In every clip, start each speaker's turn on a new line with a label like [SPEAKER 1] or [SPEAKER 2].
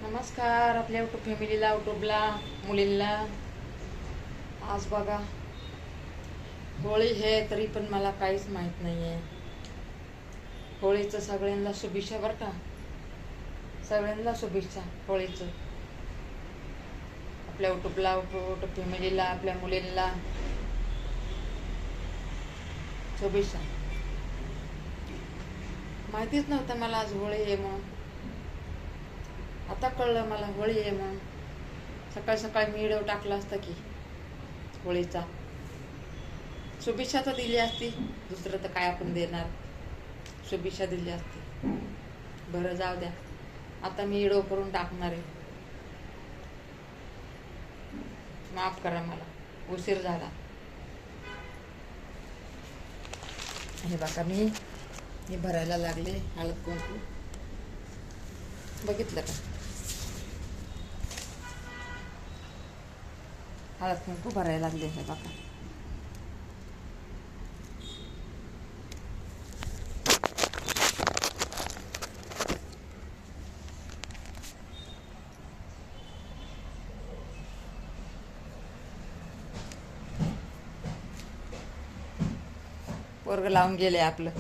[SPEAKER 1] नमस्कार आपल्या यूट्यूब फॅमिलीला, यूट्यूबला, मुलींना. आज बघा होळी आहे, तरी पण मला काहीच माहीत नाही आहे. होळीचं सगळ्यांना शुभेच्छा बरं का, सगळ्यांना शुभेच्छा होळीचं. आपल्या यूट्यूबला, यूट्यूब फॅमिलीला, आपल्या मुलींना शुभेच्छा. माहितीच नव्हतं मला आज होळी आहे म्हणून. आता कळलं मला होळी आहे म्हणून. सकाळ सकाळी मी व्हिडिओ टाकला असता की होळीचा. शुभेच्छा तर दिली असती, दुसरं तर काय आपण देणार. शुभेच्छा दिली असती. बरं जाऊ द्या, आता मी व्हिडिओ करून टाकणार आहे. माफ करा, मला उशीर झाला. हे बघा मी भरायला लागले हळद कुंकू. बघितलं का, हळद कुंकू भरायला लागले. हे बघा पोरग लावून गेले आपलं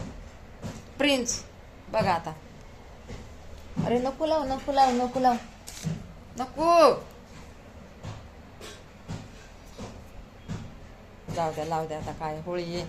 [SPEAKER 1] प्रिन्स. बघा आता, अरे नको लाव, नको लाव, नको लाव, नको. जाऊ द्या, लावू द्या. आता काय होळी आहे.